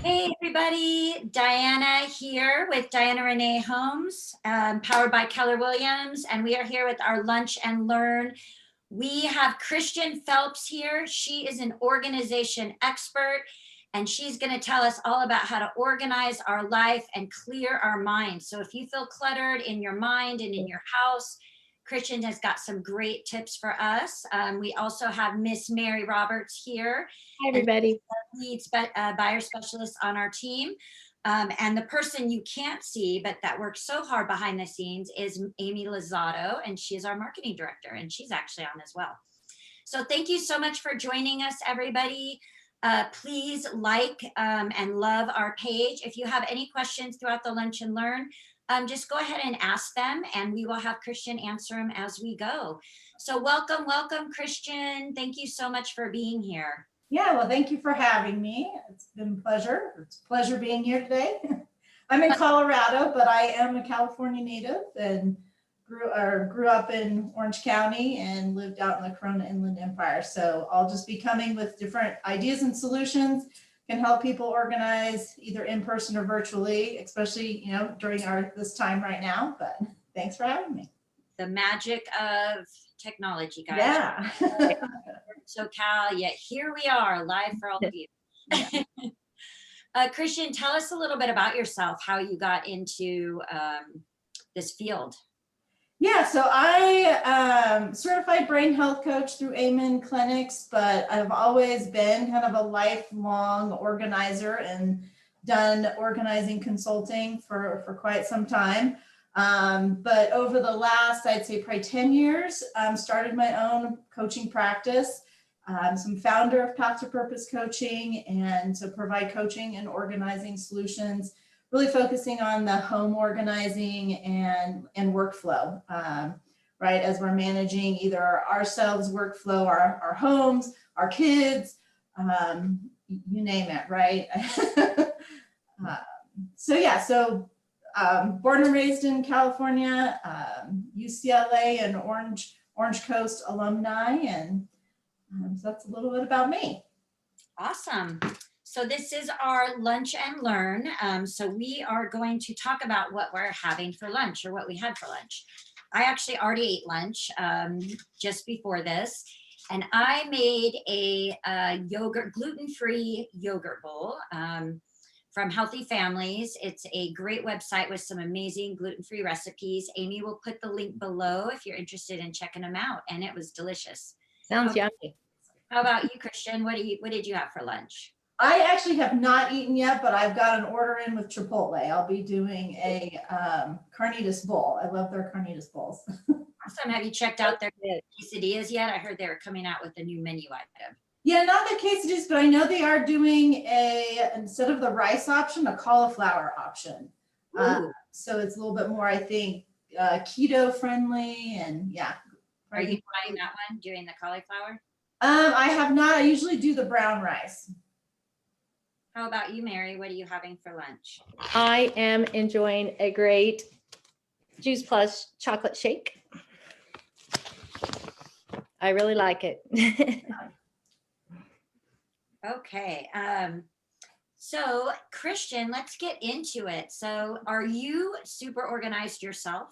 Hey everybody, Diana here with Diana Renee Holmes, powered by Keller Williams, and we are here with our Lunch and Learn. We have Christian Phelps here. She is an organization expert, and she's going to tell us all about how to organize our life and clear our mind. So if you feel cluttered in your mind and in your house, Christian has got some great tips for us. We also have Miss Mary Roberts here. Hi, everybody. Lead buyer specialist on our team. And the person you can't see, but that works so hard behind the scenes is Amy Lozado, and she is our marketing director, and she's actually on as well. So thank you so much for joining us, everybody. Please like and love our page. If you have any questions throughout the Lunch and Learn, just go ahead and ask them, and we will have Christian answer them as we go. So welcome, Christian. Thank you so much for being here. Yeah, well, thank you for having me. It's been a pleasure. It's a pleasure being here today. I'm in Colorado, but I am a California native and grew up in Orange County and lived out in the Corona Inland Empire. So I'll just be coming with different ideas and solutions, can help people organize either in person or virtually, especially, during this time right now. But thanks for having me. The magic of technology, guys. Yeah. SoCal, yet here we are live for all of you. Yeah. Christian, tell us a little bit about yourself, how you got into this field. Yeah, so I am certified brain health coach through Amen Clinics, but I've always been kind of a lifelong organizer and done organizing consulting for quite some time. But over the last, I'd say probably 10 years, started my own coaching practice. So I'm founder of Path to Purpose Coaching, and to provide coaching and organizing solutions, really focusing on the home organizing and workflow, right? As we're managing either ourselves workflow, our homes, our kids, you name it, right? So born and raised in California, UCLA and Orange Coast alumni, and so that's a little bit about me. Awesome. So this is our Lunch and Learn. So we are going to talk about what we're having for lunch, or what we had for lunch. I actually already ate lunch just before this, and I made a gluten-free yogurt bowl from Healthy Families. It's a great website with some amazing gluten-free recipes. Amy will put the link below if you're interested in checking them out, and it was delicious. Sounds yummy. How about you, Christian? What did you have for lunch? I actually have not eaten yet, but I've got an order in with Chipotle. I'll be doing a carnitas bowl. I love their carnitas bowls. Awesome. Have you checked out their quesadillas yet? I heard they were coming out with a new menu item. Yeah, not the quesadillas, but I know they are doing instead of the rice option, a cauliflower option. So it's a little bit more, I think, keto friendly, and yeah. Are you trying that one, doing the cauliflower? I have not. I usually do the brown rice. How about you, Mary? What are you having for lunch? I am enjoying a great Juice Plus chocolate shake. I really like it. Okay. So Christian, let's get into it. So are you super organized yourself?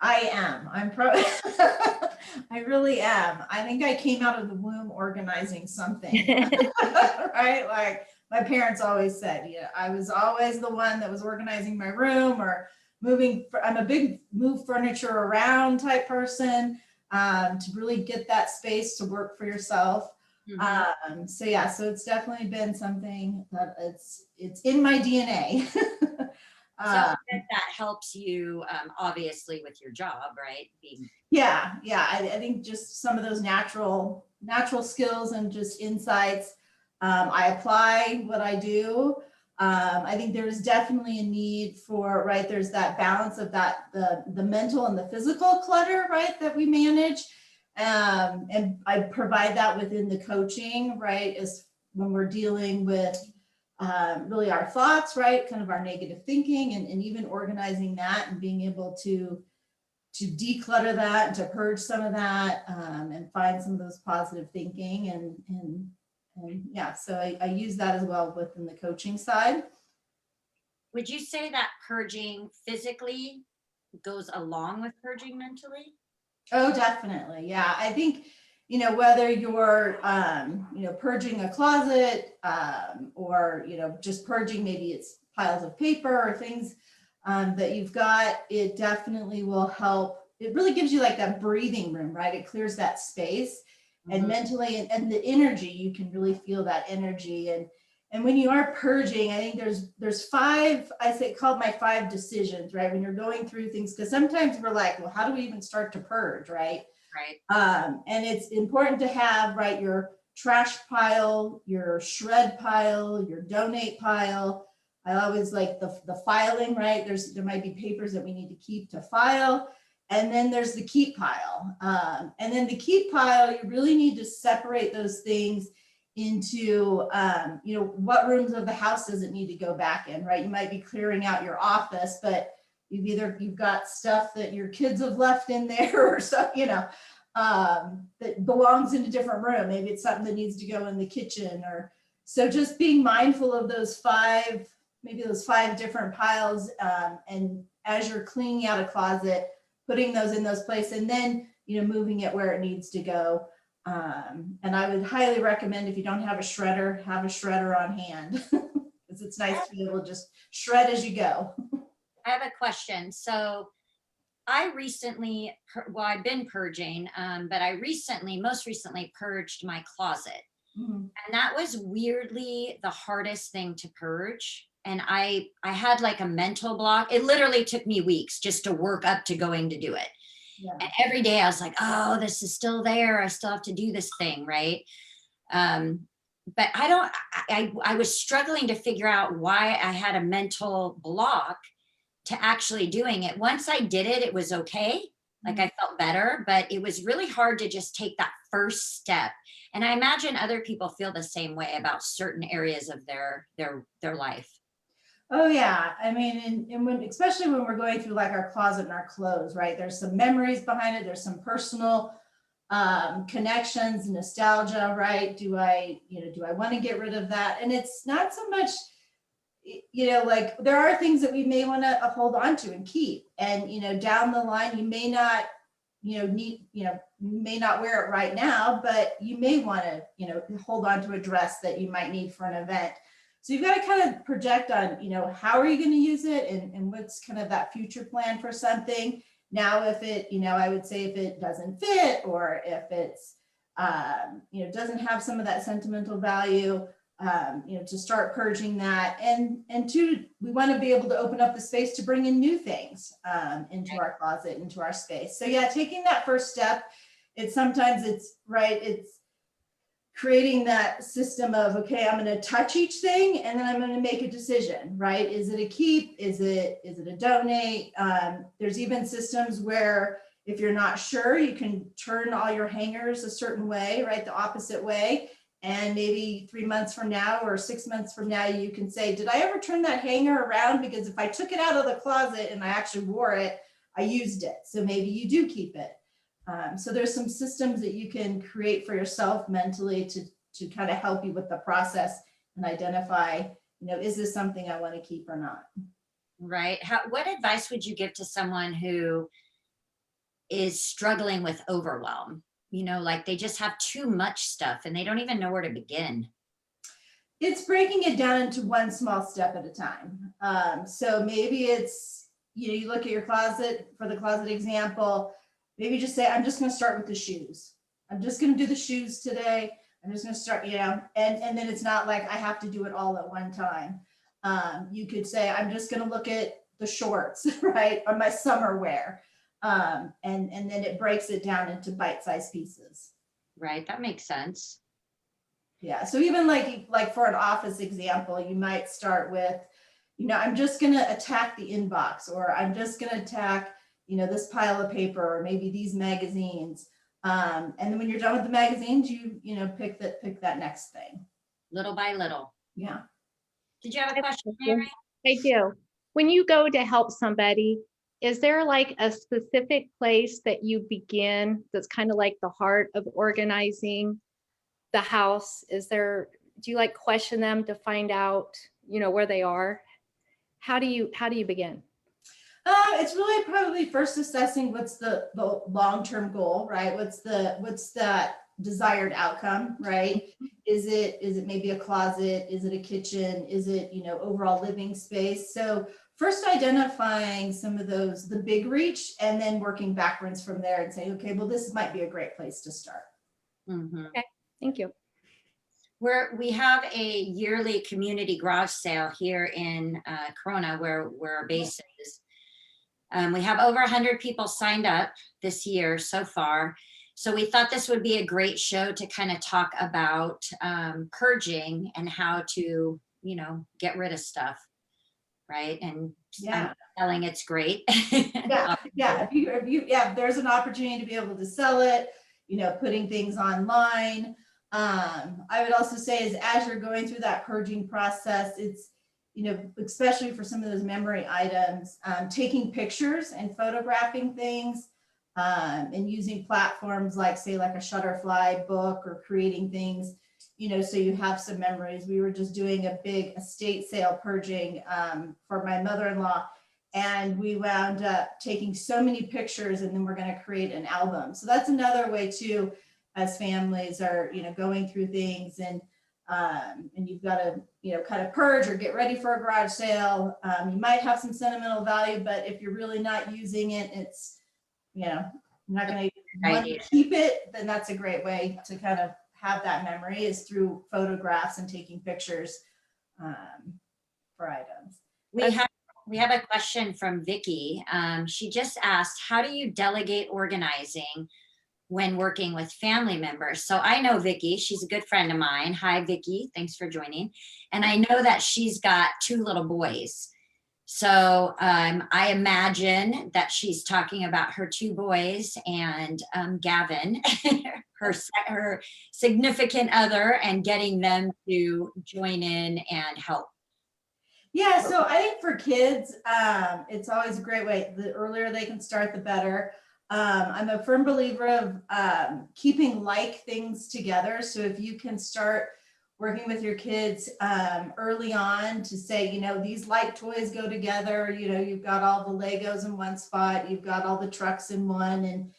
I am. I really am. I think I came out of the womb organizing something, right? Like my parents always said, I was always the one that was organizing my room or moving. I'm a big move furniture around type person, to really get that space to work for yourself. Mm-hmm. So it's definitely been something that it's in my DNA. So that helps you, obviously, with your job, right? I think just some of those natural skills and just insights. I apply what I do. I think there's definitely a need for, right, there's that balance of the mental and the physical clutter, right, that we manage. And I provide that within the coaching, right, is when we're dealing with really our thoughts, right, kind of our negative thinking, and even organizing that and being able to declutter that and to purge some of that, and find some of those positive thinking and And yeah, so I use that as well within the coaching side. Would you say that purging physically goes along with purging mentally? Oh, definitely. Yeah. I think, whether you're, purging a closet, or, just purging, maybe it's piles of paper or things that you've got, it definitely will help. It really gives you like that breathing room, right? It clears that space and Mhm. mentally and the energy, you can really feel that energy. And when you are purging, I think there's five, I say called my 5 decisions, right? When you're going through things, because sometimes we're like, well, how do we even start to purge, right? Right. And it's important to have, right, your trash pile, your shred pile, your donate pile. I always like the filing, right? There might be papers that we need to keep to file. And then there's the keep pile. And then the keep pile, you really need to separate those things into, what rooms of the house does it need to go back in, right? You might be clearing out your office, but you've got stuff that your kids have left in there or so, that belongs in a different room. Maybe it's something that needs to go in the kitchen, or so just being mindful of maybe those 5 different piles. And as you're cleaning out a closet, putting those in those places, and then, moving it where it needs to go. And I would highly recommend, if you don't have a shredder on hand, because it's nice to be able to just shred as you go. I have a question. So I recently, well, I've been purging, but most recently purged my closet. Mhm. And that was weirdly the hardest thing to purge. And I had like a mental block. It literally took me weeks just to work up to going to do it. Yeah. And every day I was like, oh, this is still there. I still have to do this thing, right? But I was struggling to figure out why I had a mental block to actually doing it. Once I did it, it was okay. Like I felt better, but it was really hard to just take that first step. And I imagine other people feel the same way about certain areas of their life. Oh yeah, I mean, and when, especially when we're going through like our closet and our clothes, right? There's some memories behind it. There's some personal connections, nostalgia, right? Do I want to get rid of that? And it's not so much, like there are things that we may want to hold on to and keep, and down the line you may not, may not wear it right now, but you may want to, hold on to a dress that you might need for an event. So you've got to kind of project on, how are you going to use it, and what's kind of that future plan for something. Now, if it, I would say if it doesn't fit, or if it's, doesn't have some of that sentimental value, to start purging that. And two, we want to be able to open up the space to bring in new things into our closet, into our space. So yeah, taking that first step, it's creating that system of, okay, I'm going to touch each thing, and then I'm going to make a decision, right? Is it a keep? Is it a donate? There's even systems where if you're not sure, you can turn all your hangers a certain way, right? The opposite way. And maybe 3 months from now or 6 months from now, you can say, did I ever turn that hanger around? Because if I took it out of the closet and I actually wore it, I used it. So maybe you do keep it. So there's some systems that you can create for yourself mentally to kind of help you with the process and identify, is this something I want to keep or not? Right. What advice would you give to someone who is struggling with overwhelm? Like they just have too much stuff and they don't even know where to begin. It's breaking it down into one small step at a time. So maybe it's, you look at your closet, for the closet example, maybe just say, I'm just going to start with the shoes. I'm just going to do the shoes today. I'm just going to start, and then it's not like I have to do it all at one time. You could say, I'm just going to look at the shorts, right, on my summer wear. And then it breaks it down into bite-sized pieces. Right. That makes sense. Yeah. So even like for an office example, you might start with, I'm just going to attack the inbox, or I'm just going to attack, this pile of paper, or maybe these magazines. And then when you're done with the magazines, you pick that next thing. Little by little. Yeah. Did you have a question, Mary? I do. When you go to help somebody, is there like a specific place that you begin that's kind of like the heart of organizing? the house? Do you like question them to find out, where they are? How do you begin? It's really probably first assessing what's the long-term goal, right? What's that desired outcome, right? Is it maybe a closet? Is it a kitchen? Is it, overall living space? So first identifying some of those, the big reach, and then working backwards from there and saying, okay, well, this might be a great place to start. Mhm. Okay, thank you. We have a yearly community garage sale here in Corona, where our base is. We have over 100 people signed up this year so far. So we thought this would be a great show to kind of talk about purging and how to, get rid of stuff, right? And Yeah. I'm telling it's great. Yeah. If there's an opportunity to be able to sell it, putting things online. I would also say is as you're going through that purging process, it's, especially for some of those memory items, taking pictures and photographing things, and using platforms like, say, like a Shutterfly book, or creating things, so you have some memories. We were just doing a big estate sale purging for my mother-in-law, and we wound up taking so many pictures, and then we're going to create an album. So that's another way too, as families are, going through things, and you've got to, kind of purge or get ready for a garage sale. You might have some sentimental value, but if you're really not using it, it's, you're not going to want to keep it, then that's a great way to kind of have that memory, is through photographs and taking pictures for items. We have a question from Vicky. She just asked, how do you delegate organizing when working with family members? So I know Vicky, she's a good friend of mine. Hi, Vicky, thanks for joining. And I know that she's got 2 little boys. So I imagine that she's talking about her 2 boys and Gavin, her significant other, and getting them to join in and help. Yeah, so I think for kids, it's always a great way. The earlier they can start, the better. I'm a firm believer of keeping like things together. So if you can start working with your kids early on to say, these like toys go together, you've got all the Legos in one spot, you've got all the trucks in one,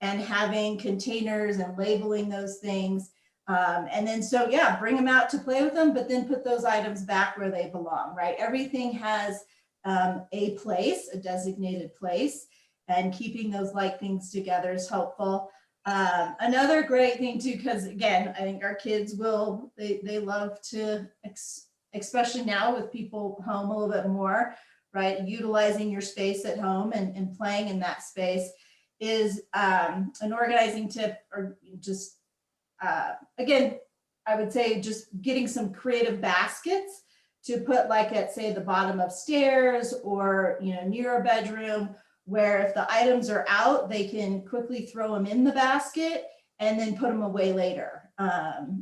and having containers and labeling those things. And then, so yeah, bring them out to play with them, but then put those items back where they belong, right? Everything has a place, a designated place, and keeping those like things together is helpful. Another great thing too, because again, I think our kids they love to, especially now with people home a little bit more, right? Utilizing your space at home and playing in that space is an organizing tip, or just, again, I would say just getting some creative baskets to put, like, at, say, the bottom of stairs, or, near a bedroom, where if the items are out, they can quickly throw them in the basket and then put them away later,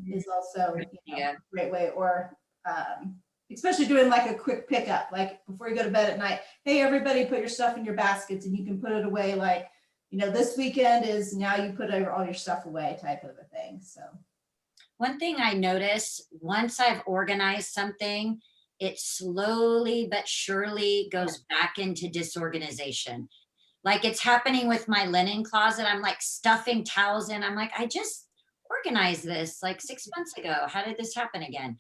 is also a great way. Or especially doing like a quick pickup, like before you go to bed at night, hey, everybody put your stuff in your baskets, and you can put it away, like, this weekend is now you put all your stuff away type of a thing. So one thing I notice, once I've organized something, it slowly but surely goes back into disorganization. Like, it's happening with my linen closet. I'm like stuffing towels in. I'm like, I just organized this like 6 months ago. How did this happen again?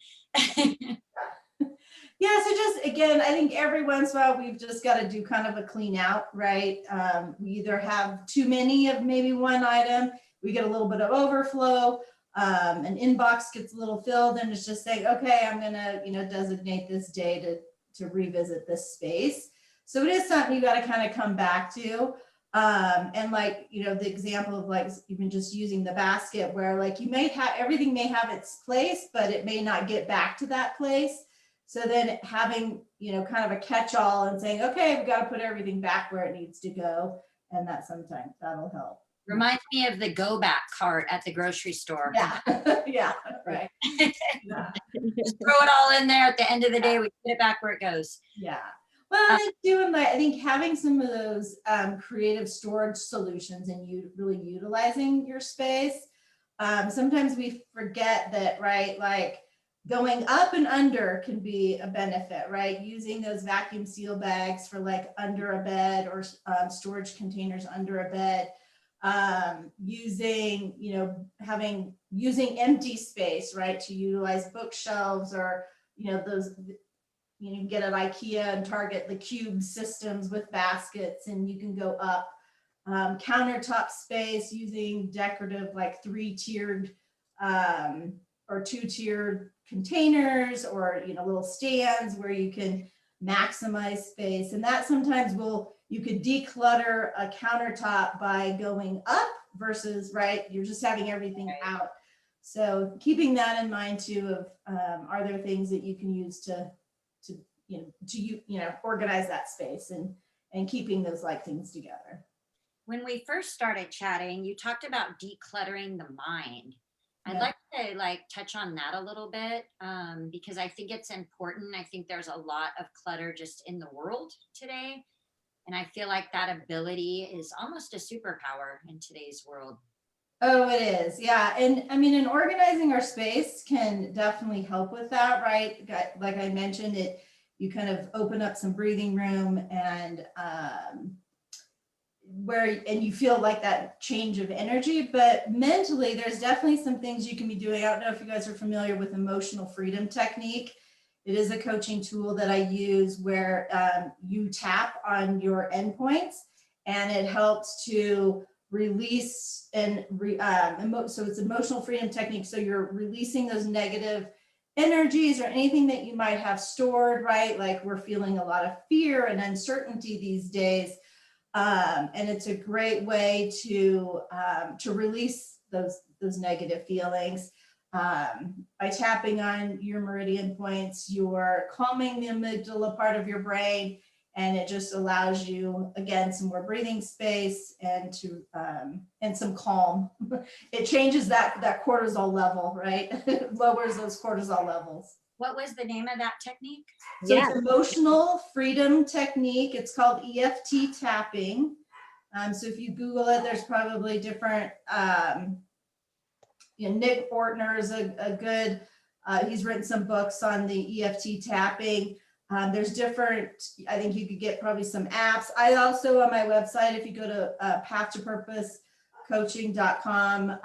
yeah, so just, again, I think every once in a while we've just got to do kind of a clean out, right? We either have too many of maybe one item, we get a little bit of overflow, an inbox gets a little filled, and it's just saying, okay, I'm gonna, designate this day to revisit this space. So it is something you got to kind of come back to. And like, the example of like even just using the basket, where like you may have, everything may have its place, but it may not get back to that place. So then having, kind of a catch-all and saying, okay, we've got to put everything back where it needs to go. And that sometimes that'll help. Reminds me of the go back cart at the grocery store. Yeah, yeah, right. Yeah. Just throw it all in there. At the end of the day, we put it back where it goes. Yeah. Well, I think having some of those creative storage solutions, and you really utilizing your space, sometimes we forget that, right? Like going up and under can be a benefit, right? Using those vacuum seal bags for like under a bed or storage containers under a bed. Using, you know, using empty space, right? To utilize bookshelves or, you know, those, you can get at IKEA and Target the cube systems with baskets, and you can go up. Countertop space using decorative like 3-tiered or 2-tiered containers, or, you know, little stands where you can maximize space. And that sometimes you could declutter a countertop by going up versus, right, you're just having everything out. So keeping that in mind too, of are there things that you can use to organize that space, and keeping those like things together. When we first started chatting, you talked about decluttering the mind. I'd Yeah. like to like touch on that a little bit, because I think it's important. I think there's a lot of clutter just in the world today. And I feel like that ability is almost a superpower in today's world. Oh, it is. Yeah. And I mean, and organizing our space can definitely help with that, right? Like I mentioned, you kind of open up some breathing room, and you feel like that change of energy. But mentally, there's definitely some things you can be doing. I don't know if you guys are familiar with emotional freedom technique. It is a coaching tool that I use where you tap on your endpoints, and it helps to release so it's emotional freedom technique. So you're releasing those negative energies or anything that you might have stored, right? Like we're feeling a lot of fear and uncertainty these days. And it's a great way to release those negative feelings. By tapping on your meridian points, you're calming the amygdala part of your brain, and it just allows you, again, some more breathing space and some calm. It changes that cortisol level, right? It lowers those cortisol levels. What was the name of that technique? So it's emotional freedom technique. It's called EFT tapping. So if you Google it, there's probably different, Nick Ortner is a good, he's written some books on the EFT tapping. There's different, I think you could get probably some apps. I also, on my website, if you go to pathtopurposecoaching.com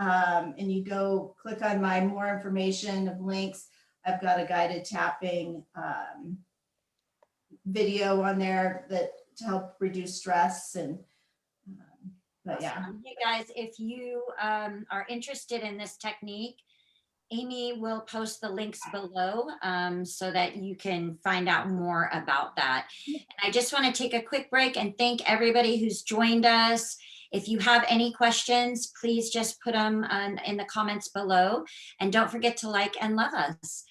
and you go click on my more information of links, I've got a guided tapping video on there to help reduce stress. And but yeah. Hey guys, if you are interested in this technique, Amy will post the links below so that you can find out more about that. And I just want to take a quick break and thank everybody who's joined us. If you have any questions, please just put them in the comments below. And don't forget to like and love us.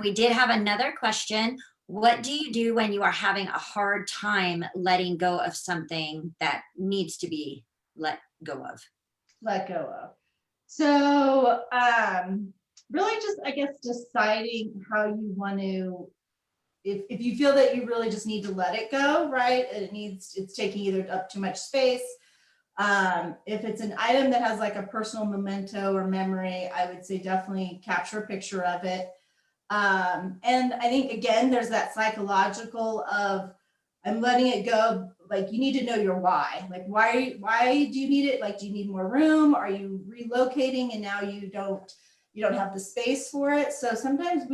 We did have another question. What do you do when you are having a hard time letting go of something that needs to be let go of? Let go of. So really just, I guess, deciding how you want to, if you feel that you really just need to let it go, right? It's taking either up too much space. If it's an item that has like a personal memento or memory, I would say definitely capture a picture of it. And I think, again, there's that psychological of, I'm letting it go. Like, you need to know your why. Like, why do you need it? Like, do you need more room? Are you relocating and now you don't have the space for it? So sometimes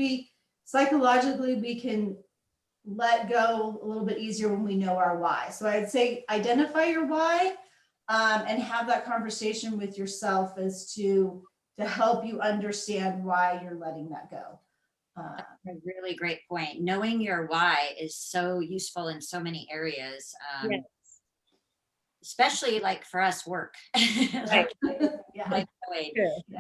psychologically, we can let go a little bit easier when we know our why. So I'd say identify your why and have that conversation with yourself as to help you understand why you're letting that go. A really great point. Knowing your why is so useful in so many areas, Yes. especially like for us work. Right. Yeah.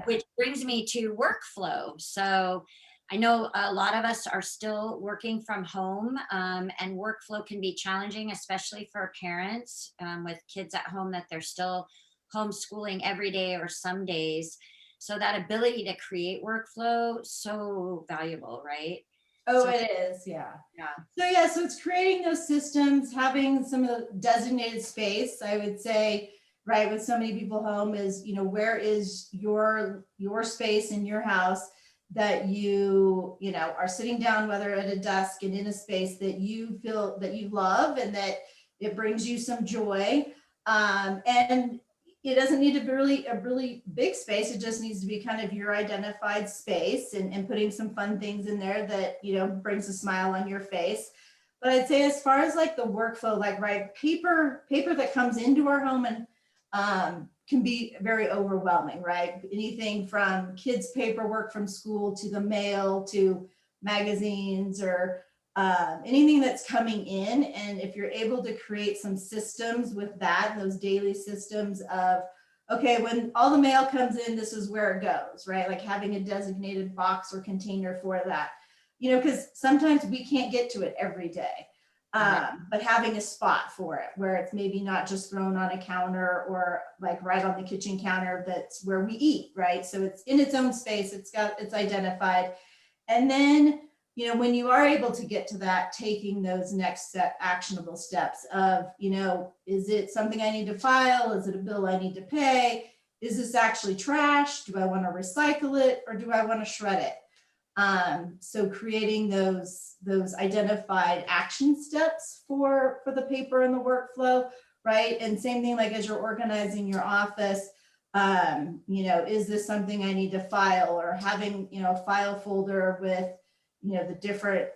Which brings me to workflow. So I know a lot of us are still working from home, and workflow can be challenging, especially for parents with kids at home that they're still homeschooling every day or some days. So that ability to create workflow, so valuable, right? Oh, So, it is. Yeah. Yeah. So it's creating those systems, having some of the designated space. I would say right, with so many people home is, you know, where is your space in your house that you know, are sitting down, whether at a desk and in a space that you feel that you love and that it brings you some joy. And it doesn't need to be really a really big space. It just needs to be kind of your identified space, and putting some fun things in there that, you know, brings a smile on your face. But I'd say as far as like the workflow, like, right, paper that comes into our home and can be very overwhelming, right? Anything from kids' paperwork from school to the mail to magazines or anything that's coming in. And if you're able to create some systems with that, those daily systems of, okay, when all the mail comes in, this is where it goes, right? Like having a designated box or container for that, you know, because sometimes we can't get to it every day. But having a spot for it where it's maybe not just thrown on a counter or like right on the kitchen counter, that's where we eat, right? So it's in its own space, it's identified. And then, you know, when you are able to get to that, taking those next step actionable steps of, you know, is it something I need to file? Is it a bill I need to pay? Is this actually trash? Do I want to recycle it or do I want to shred it? So creating those identified action steps for the paper and the workflow, right? And same thing, like as you're organizing your office, you know, is this something I need to file, or having, you know, a file folder with, you know, the different,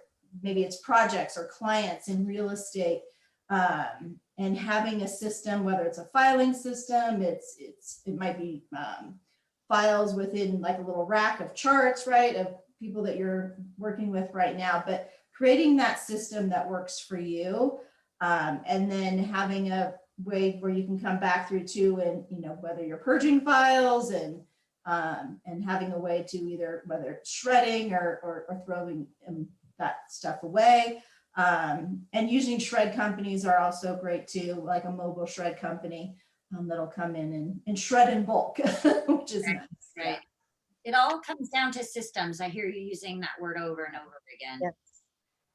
maybe it's projects or clients in real estate, and having a system, whether it's a filing system, it might be files within like a little rack of charts, right, of people that you're working with right now, but creating that system that works for you, and then having a way where you can come back through to, and, you know, whether you're purging files and having a way to either, whether it's shredding or throwing that stuff away. And using shred companies are also great too, like a mobile shred company that'll come in and shred in bulk, which is nice. Right. Yeah. It all comes down to systems. I hear you using that word over and over again. Yes.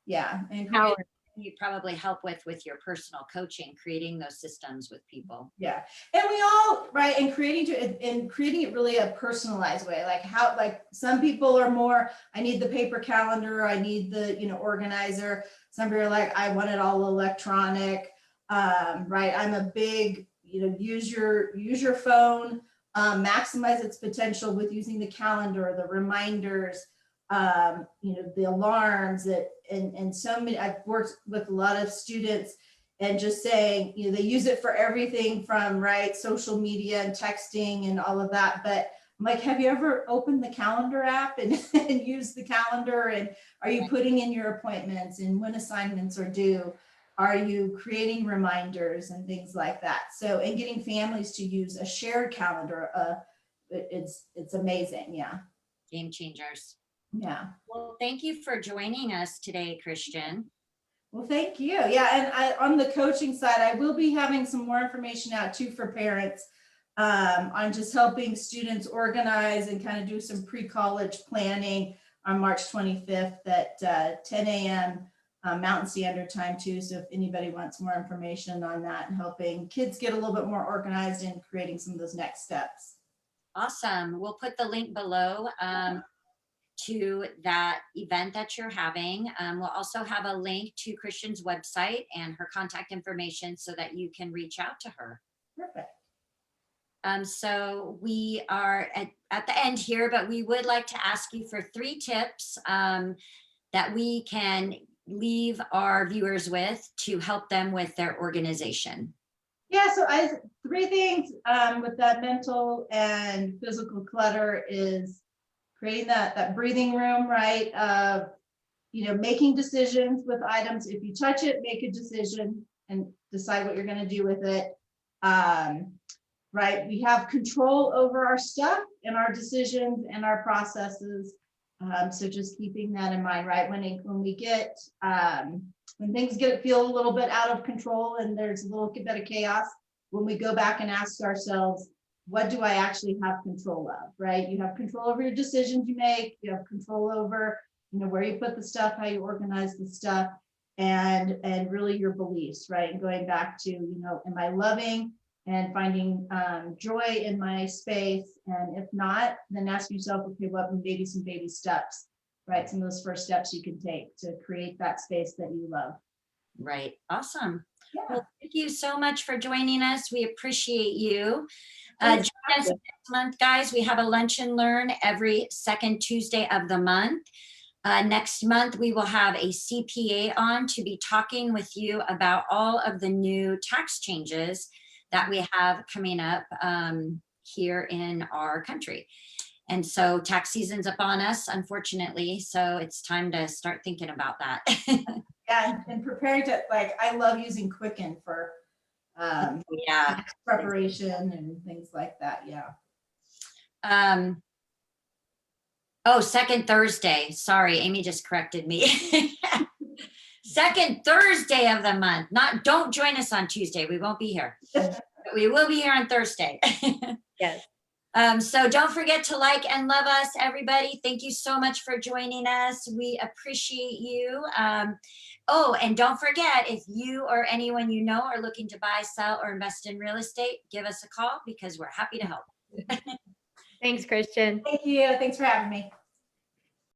Yeah, and Power. You probably help with your personal coaching, creating those systems with people. yeah, and we all, right, and creating it really a personalized way, like how, like some people are more, I need the paper calendar, I need the, you know, organizer. Some people are like, I want it all electronic, right? I'm a big, you know, use your phone, maximize its potential with using the calendar, the reminders, you know, the alarms that, and so many, I've worked with a lot of students and just saying, you know, they use it for everything from, right, social media and texting and all of that. But I'm like, have you ever opened the calendar app and used the calendar? And are you putting in your appointments and when assignments are due? Are you creating reminders and things like that? So, and getting families to use a shared calendar, it's amazing. Yeah. Game changers. Yeah. Well, thank you for joining us today, Christian. Well, thank you. Yeah, and on the coaching side, I will be having some more information out too for parents, on just helping students organize and kind of do some pre-college planning on March 25th at 10 a.m. Mountain Standard Time too. So if anybody wants more information on that and helping kids get a little bit more organized and creating some of those next steps. Awesome. We'll put the link below to that event that you're having. We'll also have a link to Christian's website and her contact information so that you can reach out to her. Perfect. So we are at the end here, but we would like to ask you for 3 tips that we can leave our viewers with to help them with their organization. Yeah, so 3 things with that mental and physical clutter is creating that breathing room, right? Of, you know, making decisions with items. If you touch it, make a decision and decide what you're going to do with it. Right? We have control over our stuff and our decisions and our processes. So just keeping that in mind, right? When we get, when things feel a little bit out of control and there's a little bit of chaos, when we go back and ask ourselves, what do I actually have control of, right? You have control over your decisions you make, you have control over, you know, where you put the stuff, how you organize the stuff, and really your beliefs, right? And going back to, you know, am I loving? and finding joy in my space. And if not, then ask yourself, okay, what maybe some baby steps, right? Some of those first steps you can take to create that space that you love. Right. Awesome. Yeah. Well, thank you so much for joining us. We appreciate you. Thanks. Join us next month, guys. We have a lunch and learn every second Tuesday of the month. Next month, we will have a CPA on to be talking with you about all of the new tax changes that we have coming up here in our country. And so tax season's upon us, unfortunately. So it's time to start thinking about that. Yeah, and preparing to, like, I love using Quicken for Yeah. preparation and things like that. Yeah. Oh, second Thursday. Sorry, Amy just corrected me. Second Thursday of the month. Don't join us on Tuesday. We won't be here. But we will be here on Thursday. Yes. So don't forget to like and love us, everybody. Thank you so much for joining us. We appreciate you. Oh, and don't forget, if you or anyone you know are looking to buy, sell, or invest in real estate, give us a call because we're happy to help. Thanks, Christian. Thank you. Thanks for having me.